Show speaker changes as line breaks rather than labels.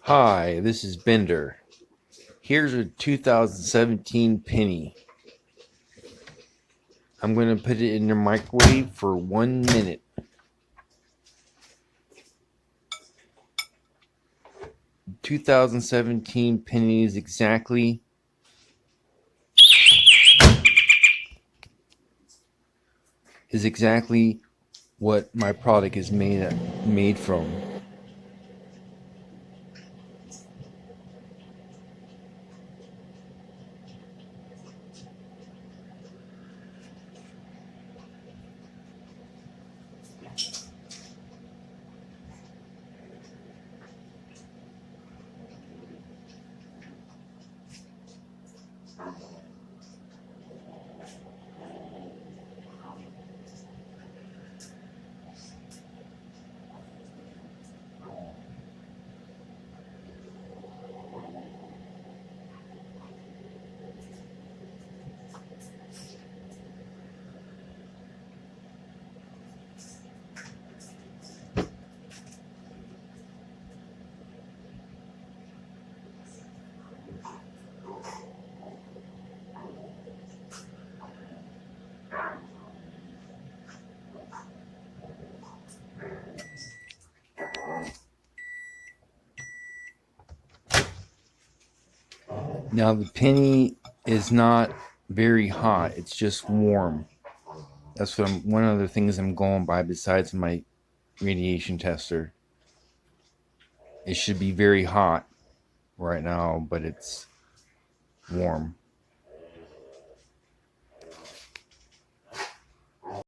Hi, this is Bender. Here's a 2017 penny. I'm going to put it in the microwave for 1 minute. 2017 penny is exactly what my product is made from. Now the penny is not very hot, it's just warm. That's one of the things I'm going by besides my radiation tester. It should be very hot right now, but it's warm.